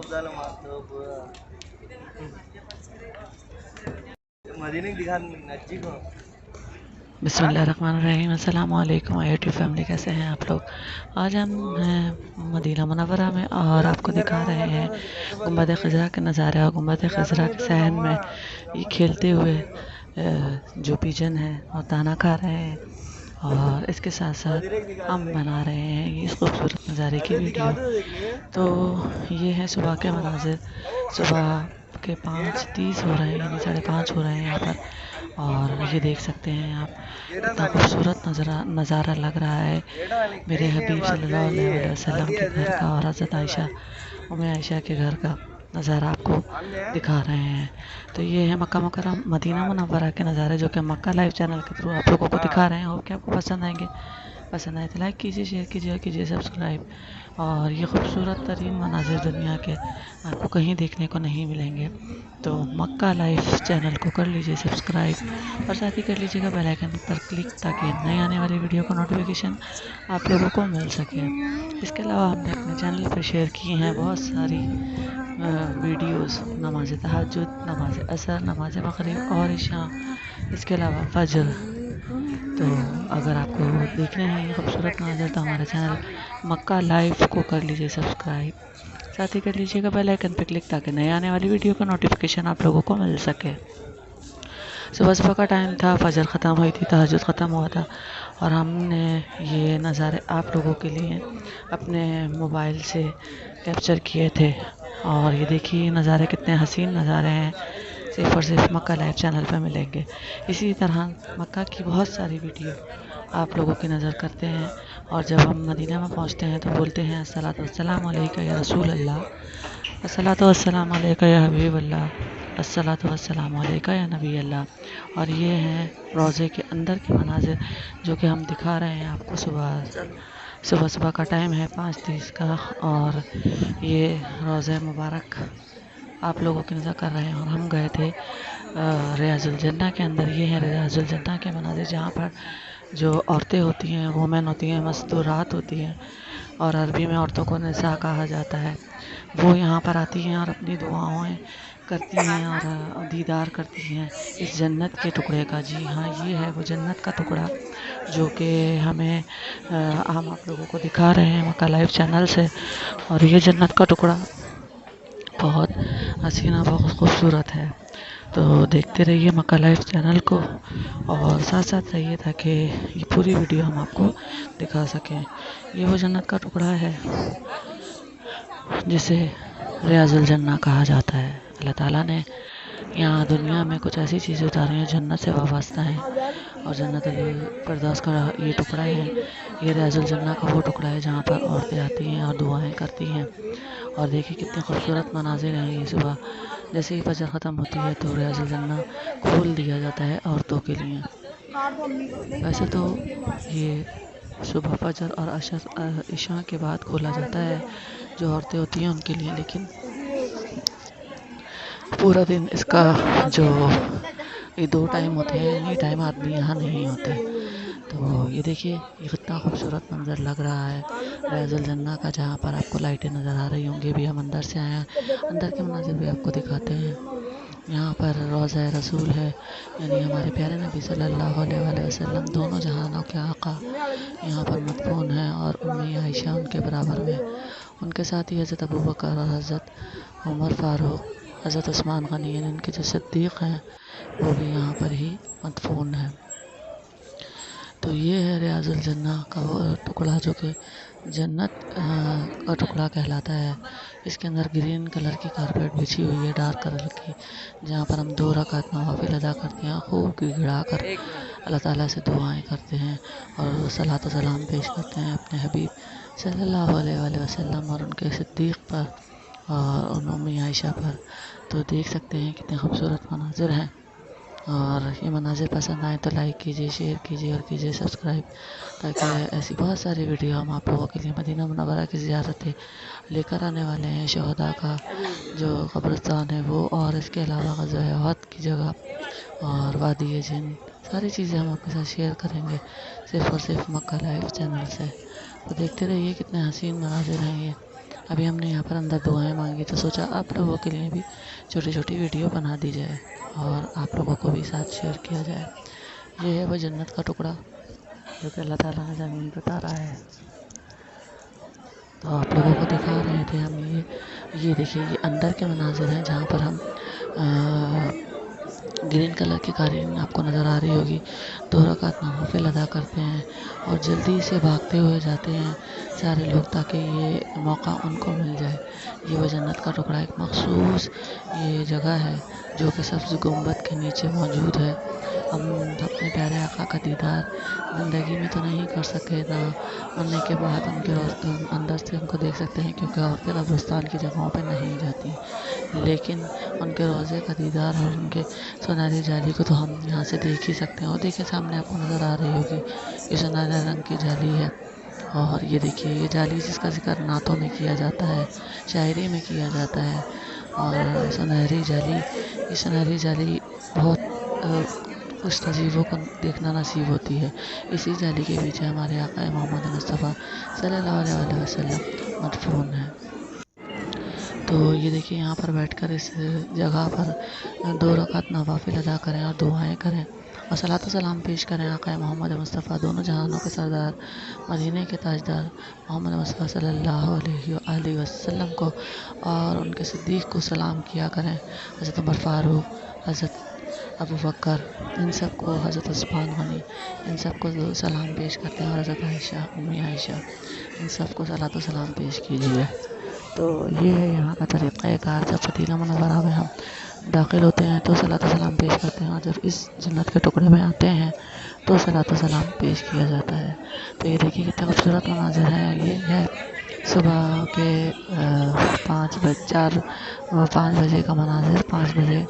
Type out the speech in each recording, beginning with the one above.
बिस्मिल्लाहिर्रहमानिर्रहीम। अस्सलाम वालेकुम यूट्यूब फैमिली, कैसे हैं आप लोग। आज हम हैं मदीना मुनव्वरा में और आपको दिखा रहे हैं गुंबद खजरा के नज़ारे और गुंबद खजरा के सहन में ये खेलते हुए जो पिजन है और दाना खा रहे हैं, और इसके साथ साथ हम बना रहे हैं ये खूबसूरत नज़ारे की वीडियो। तो ये है सुबह के मनाजिर। सुबह के 5:30 हो रहे हैं, यानी 5:30 हो रहे हैं यहाँ पर। और ये देख सकते हैं आप कितना खूबसूरत नज़ारा लग रहा है मेरे हबीब सल्लल्लाहु अलैहि वसल्लम के घर का और हज़रत आयशा उम्मे आयशा के घर का नज़ारा आपको दिखा रहे हैं। तो ये है मक्का मुकर्रम मदीना मुनव्वरा के नज़ारे, जो कि मक्का लाइव चैनल के थ्रू आप लोगों को दिखा रहे हैं। होप कि आपको पसंद आएंगे। पसंद आए तो लाइक कीजिए, शेयर कीजिए और कीजिए सब्सक्राइब। और ये खूबसूरत तरीन मनाजिर दुनिया के आपको कहीं देखने को नहीं मिलेंगे। तो मक्का लाइव चैनल को कर लीजिए सब्सक्राइब और साथ ही कर लीजिएगा बेल आइकन पर क्लिक, ताकि नई आने वाली वीडियो का नोटिफिकेशन आप लोगों को मिल सके। इसके अलावा हमने अपने चैनल पर शेयर किए हैं बहुत सारी वीडियोस, नमाज तहज्जुद, नमाज असर, नमाज मगरिब और इशा, इसके अलावा फजर। तो अगर आपको देखने हैं ये खूबसूरत नज़ारे तो हमारे चैनल मक्का लाइव को कर लीजिए सब्सक्राइब, साथ ही कर लीजिएगा बेल आइकन पर क्लिक, ताकि नए आने वाली वीडियो का नोटिफिकेशन आप लोगों को मिल सके। सुबह सुबह का टाइम था, फजर ख़त्म हुई थी, तहज्जुद ख़त्म हुआ था और हमने ये नज़ारे आप लोगों के लिए अपने मोबाइल से कैप्चर किए थे। और ये देखिए नज़ारे कितने हसीन नज़ारे हैं, सिर्फ़ और सिर्फ मक्का लाइव चैनल पर मिलेंगे। इसी तरह मक्का की बहुत सारी वीडियो आप लोगों की नज़र करते हैं, और जब हम मदीना में पहुंचते हैं तो बोलते हैं अस्सलातु वस्सलामु अलैका या रसूल अल्लाह, अस्सलातु वस्सलामु अलैका या हबीब अल्लाह, अस्सलातु वस्सलामु अलैका या नबी अल्लाह। और ये हैं रोज़े के अंदर के मनाजिर, जो कि हम दिखा रहे हैं आपको। सुबह का टाइम है 5:30 का, और ये रोज़े मुबारक आप लोगों की नज़र कर रहे हैं। और हम गए थे रियाजुल जन्ना के अंदर। ये है रियाजुल जन्ना के मनाजिर, जहाँ पर जो औरतें होती हैं, वुमेन होती हैं, मस्तूरात होती हैं, और अरबी में औरतों को निसा कहा जाता है। वो यहाँ पर आती हैं और अपनी दुआएं करती हैं और दीदार करती हैं इस जन्नत के टुकड़े का। जी हाँ, ये है वो जन्नत का टुकड़ा जो कि हमें हम आप लोगों को दिखा रहे हैं मक्का लाइव चैनल से। और ये जन्नत का टुकड़ा बहुत हसीना, बहुत खूबसूरत है। तो देखते रहिए मक्का लाइव चैनल को और साथ साथ रहिए, ताकि ये पूरी वीडियो हम आपको दिखा सकें। ये वो जन्नत का टुकड़ा है जिसे रियाजुल जन्ना कहा जाता है। अल्लाह ताला ने यहाँ दुनिया में कुछ ऐसी चीज़ें उतारी हैं जन्नत से वाबस्ता हैं, और जन्नतुल फिरदौस का ये टुकड़ा है। ये रियाजुल जन्ना का वो टुकड़ा है जहाँ पर औरतें आती हैं और दुआएं करती हैं। और देखिए कितने खूबसूरत मनाजिर हैं। ये सुबह जैसे ही फजर ख़त्म होती है तो रियाजुल जन्ना खोल दिया जाता है औरतों के लिए। वैसे तो ये सुबह फजर और अशर इशा के बाद खोला जाता है जो औरतें होती हैं उनके लिए, लेकिन पूरा दिन इसका जो ये 2 टाइम होते हैं, इन्हीं टाइम आदमी यहाँ नहीं होते। तो ये देखिए ये कितना खूबसूरत मंजर लग रहा है रियाजुल जन्ना का, जहाँ पर आपको लाइटें नज़र आ रही होंगी। भी हम अंदर से आए हैं, अंदर के मंजर भी आपको दिखाते हैं। यहाँ पर रोज़ा रसूल है, यानी हमारे प्यारे नबी सल्लल्लाहु अलैहि वसल्लम, दोनों जहानों के आका यहाँ पर मदफून हैं, और उम्मी आयशा उनके बराबर में। उनके साथ ही हज़रत अबू बकर और हज़रत उमर फ़ारूक, हज़रत उस्मान गनी, यानी उनके जो सिद्दीक़ हैं, वो भी यहाँ पर ही मदफून हैं। तो ये है रियाजुल जन्ना का वो टुकड़ा जो कि जन्नत का टुकड़ा कहलाता है। इसके अंदर ग्रीन कलर की कारपेट बिछी हुई है, डार्क कलर की, जहाँ पर हम 2 रकात नवाफिल अदा करते हैं, खूब गिड़गिड़ा कर अल्लाह ताला से दुआएं करते हैं और सलात व सलाम पेश करते हैं अपने हबीब सल्लल्लाहु अलैहि वसल्लम और उनके सिद्दीक़ पर और उन उम्मी आयशा पर। तो देख सकते हैं कितने खूबसूरत मनाजिर हैं। और ये मनाजिर पसंद आए तो लाइक कीजिए, शेयर कीजिए और कीजिए सब्सक्राइब, ताकि ऐसी बहुत सारी वीडियो हम आप लोगों के लिए मदीना मुनव्वरा की ज़ियारतें लेकर आने वाले हैं। शहदा का जो कब्रिस्तान है वो, और इसके अलावा ग़ज़वा उहद की जगह और वादी जिन, सारी चीज़ें हम आपके साथ शेयर करेंगे सिर्फ़ और सिर्फ मक्का लाइव चैनल से। तो देखते रहिए कितने हसीन मनाजिर हैं ये। ابھی ہم نے یہاں پر اندر دعائیں مانگی تو سوچا آپ لوگوں کے لیے بھی چھوٹی چھوٹی ویڈیو بنا دی جائے اور آپ لوگوں کو بھی ساتھ شیئر کیا جائے۔ یہ ہے وہ جنت کا ٹکڑا جو کہ اللہ تعالیٰ نے زمین پہ اتارا ہے، تو آپ لوگوں کو دکھا رہے تھے ہم۔ یہ دیکھیے، یہ اندر کے مناظر ہیں جہاں پر ہم گرین کلر کی قالین آپ کو نظر آ رہی ہوگی، 2 رکعت نوافل ادا کرتے ہیں اور جلدی سے بھاگتے ہوئے جاتے ہیں سارے لوگ تاکہ یہ موقع ان کو مل جائے۔ یہ وہ جنت کا ٹکڑا ایک مخصوص یہ جگہ ہے جو کہ سبز گنبد کے نیچے موجود ہے۔ ہم اپنے پیارے آقا کا دیدار زندگی میں تو نہیں کر سکے، نہ مرنے کے بعد ان کے اندر سے ان کو دیکھ سکتے ہیں کیونکہ عورتیں قبرستان کی جگہوں پہ نہیں جاتی، لیکن ان کے روضے کا دیدار اور ان کے سنہری جالی کو تو ہم یہاں سے دیکھ ہی سکتے ہیں۔ اور دیکھیں سامنے آپ کو نظر آ رہی ہوگی، یہ سنہرے رنگ کی جالی ہے، اور یہ دیکھیے یہ جالی جس کا ذکر نعتوں میں کیا جاتا ہے، شاعری میں کیا جاتا ہے، اور سنہری جالی بہت کچھ نصیبوں کو دیکھنا نصیب ہوتی ہے۔ اسی جالی کے پیچھے ہمارے آقا محمد مصطفیٰ صلی اللہ علیہ وسلم مدفون ہے۔ تو یہ دیکھیے یہاں پر بیٹھ کر اس جگہ پر 2 رکعت نوافل ادا کریں اور دعائیں کریں اور صلاۃ و سلام پیش کریں آقا محمد مصطفیٰ، دونوں جہانوں کے سردار، مدینے کے تاجدار محمد مصطفیٰ صلی اللہ علیہ وآلہ وسلم کو، اور ان کے صدیق کو سلام کیا کریں، حضرت عمر فاروق، حضرت ابو بکر، ان سب کو، حضرت عثمان غنی، ان سب کو سلام پیش کرتے ہیں، اور حضرت عائشہ، امی عائشہ، ان سب کو صلاۃ و سلام پیش کیجیے۔ تو یہ ہے یہاں کا طریقہ کار۔ جب مدینہ منورہ میں ہم داخل ہوتے ہیں تو صلاۃ و سلام پیش کرتے ہیں، اور جب اس جنت کے ٹکڑے میں آتے ہیں تو صلاۃ و سلام پیش کیا جاتا ہے۔ تو یہ دیکھیے کتنے خوبصورت مناظر ہیں۔ یہ ہے صبح کے 5 بجے کا مناظر۔ 5 بجے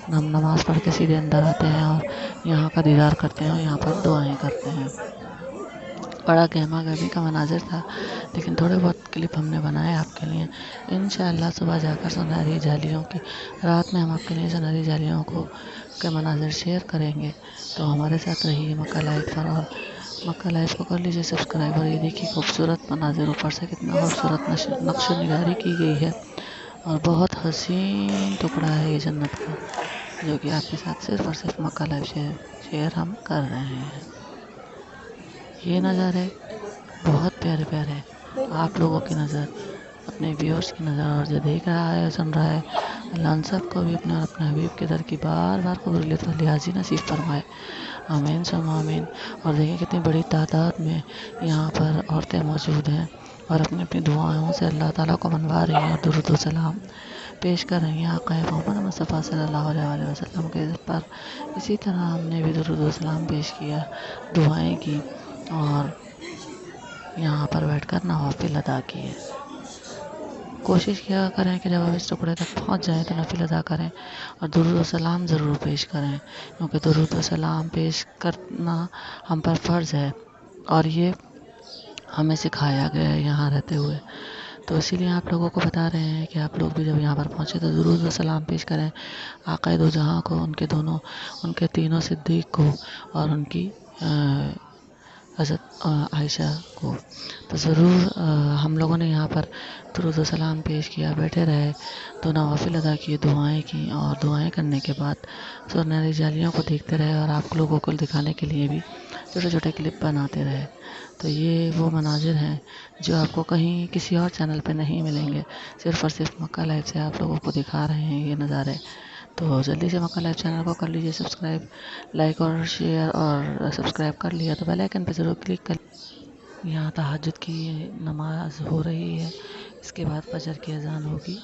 ہم نماز پڑھ کے سیدھے اندر آتے ہیں اور یہاں کا دیدار کرتے ہیں اور یہاں پر دعائیں کرتے ہیں۔ بڑا گہما گہمی کا مناظر تھا، لیکن تھوڑے بہت کلپ ہم نے بنائے آپ کے لیے۔ انشاءاللہ صبح جا کر سنہری جالیوں کی رات میں ہم آپ کے لیے سنہری جالیوں کے مناظر شیئر کریں گے، تو ہمارے ساتھ رہیے مکہ لائف پر، اور مکہ لائف کو کر لیجیے سبسکرائب۔ اور یہ دیکھیے خوبصورت مناظر، اوپر سے کتنا خوبصورت نقش و نگاری کی گئی ہے، اور بہت حسین ٹکڑا ہے یہ جنت کا، جو کہ آپ کے ساتھ صرف اور صرف مکہ لائف شیئر ہم کر رہے ہیں۔ یہ نظارے بہت پیارے پیارے، آپ لوگوں کی نظر، اپنے ویورز کی نظر، اور جو دیکھ رہا ہے سن رہا ہے، اللہ ان سب کو بھی اپنے اور اپنے حبیب کے در کی بار بار قبولیت و لحاظی نصیب فرمائے، آمین ثم آمین۔ اور دیکھیں کتنی بڑی تعداد میں یہاں پر عورتیں موجود ہیں اور اپنی اپنی دعاؤں سے اللہ تعالیٰ کو منوا رہی ہیں اور درود و سلام پیش کر رہی ہیں آقا محمد مصطفیٰ صلی اللہ علیہ وسلم کے پر۔ اسی طرح ہم نے بھی درود و سلام پیش کیا، دعائیں کی، اور یہاں پر بیٹھ کر نوافل ادا کیے۔ کوشش کیا کریں کہ جب آپ اس ٹکڑے تک پہنچ جائیں تو نفل ادا کریں اور درود و سلام ضرور پیش کریں، کیونکہ درود و سلام پیش کرنا ہم پر فرض ہے اور یہ ہمیں سکھایا گیا ہے یہاں رہتے ہوئے۔ تو اسی لیے آپ لوگوں کو بتا رہے ہیں کہ آپ لوگ بھی جب یہاں پر پہنچے تو درود و سلام پیش کریں آقا دو جہاں کو، ان کے تینوں صدیق کو، اور ان کی حضرت عائشہ کو۔ تو ضرور ہم لوگوں نے یہاں پر درود و سلام پیش کیا، بیٹھے رہے، تو نوافل ادا کیے، دعائیں کی، اور دعائیں کرنے کے بعد سنہری جالیوں کو دیکھتے رہے اور آپ لوگوں کو دکھانے کے لیے بھی چھوٹے چھوٹے کلپ بناتے رہے۔ تو یہ وہ مناظر ہیں جو آپ کو کہیں کسی اور چینل پہ نہیں ملیں گے، صرف اور صرف مکہ لائف سے آپ لوگوں کو دکھا رہے ہیں یہ نظارے۔ تو جلدی سے مکہ لائف چینل کو کر لیجیے سبسکرائب، لائک اور شیئر، اور سبسکرائب کر لیا تو بیل آئکن پہ ضرور کلک کر۔ یہاں تہجد کی نماز ہو رہی ہے، اس کے بعد فجر کی اذان ہوگی۔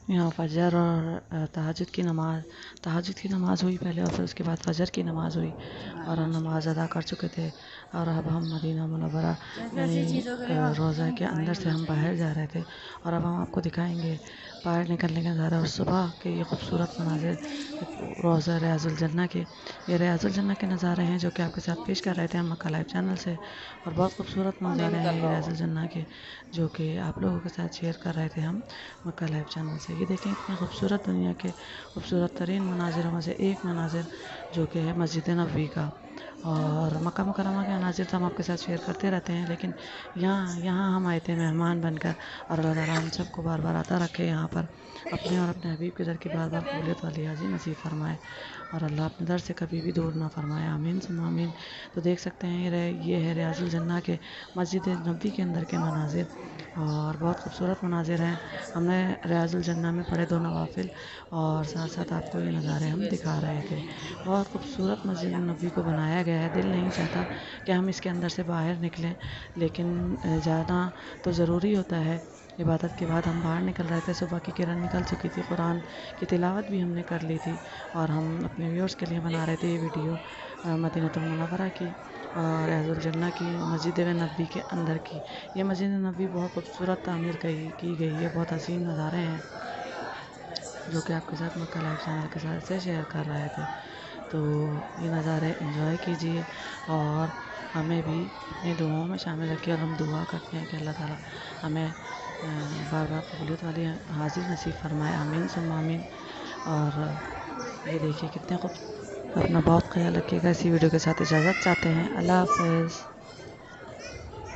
यहाँ फजर और तहज्जुद की नमाज़ हुई पहले और फिर उसके बाद फजर की नमाज़ हुई और हम नमाज़ अदा कर चुके थे। और अब हम मदीना मुनव्वरा यानी रोज़ा के अंदर से हम बाहर जा रहे थे और अब हम आपको दिखाएंगे बाहर निकलने का नज़ारा और सुबह के ये खूबसूरत मनाज़िर रोज़ा रियाज़ुल जन्नह के। ये रियाज़ुल जन्नह के नज़ारे हैं जो कि आपके साथ पेश कर रहे थे हम मक्का लाइव चैनल से। और बहुत खूबसूरत नज़ारे हैं ये रियाज़ुल जन्नह के जो कि आप लोगों के साथ शेयर कर रहे थे हम मक्का लाइव चैनल से। ये देखें इतने खूबसूरत दुनिया के खूबसूरत तरीन मनाज़िरों में से एक मनाज़िर जो कि है मस्जिद नबवी का। और मक्का मुकर्रमा के मनाज़िर तो हम आपके साथ शेयर करते रहते हैं, लेकिन यहाँ हम आए थे मेहमान बनकर और अल्लाह ताला हम सबको बार बार आता रखे यहाँ पर अपने और अपने हबीब के दर की बार बार कबूलियत वाली हाज़िरी नसीब फरमाए और अल्लाह अपने दर से कभी भी दूर ना फरमाए, आमीन सुम्मा आमीन। तो देख सकते हैं ये है रियाज़ुल जन्नह के मस्जिद नबवी के अंदर के मनाज़िर और बहुत खूबसूरत मनाज़िर हैं। हमने रियाज़ुल जन्नह में पढ़े 2 नवाफिल और साथ साथ आपको ये नज़ारे हम दिखा रहे थे। बहुत खूबसूरत मस्जिद नबवी को बनाया गया है। दिल नहीं चाहता कि हम इसके अंदर से बाहर निकलें, लेकिन जाना तो ज़रूरी होता है। इबादत के बाद हम बाहर निकल रहे थे, सुबह की किरण निकल चुकी थी, कुरान की तिलावत भी हमने कर ली थी और हम अपने व्यूअर्स के लिए बना रहे थे ये वीडियो मदीनतुल मुनव्वरा की और रियाज़ुल जन्नह की मस्जिद नबवी के अंदर की। ये मस्जिद नबवी बहुत खूबसूरत तामीर की गई है, बहुत हसीन नज़ारे हैं जो कि आपके साथ मक्का लाइव चैनल के साथ से शेयर कर रहे थे। तो ये नज़ारे एंजॉय कीजिए और हमें भी अपनी दुआओं में शामिल रखिए और हम दुआ करते हैं कि अल्लाह ताला हमें बार बार कबूलियत वाली हाज़िर नसीब फरमाए, आमीन सुम्मा आमीन। और ये देखिए कितने खूब। अपना बहुत ख्याल रखिएगा। इसी वीडियो के साथ इजाज़त चाहते हैं। अल्लाह हाफ़िज़।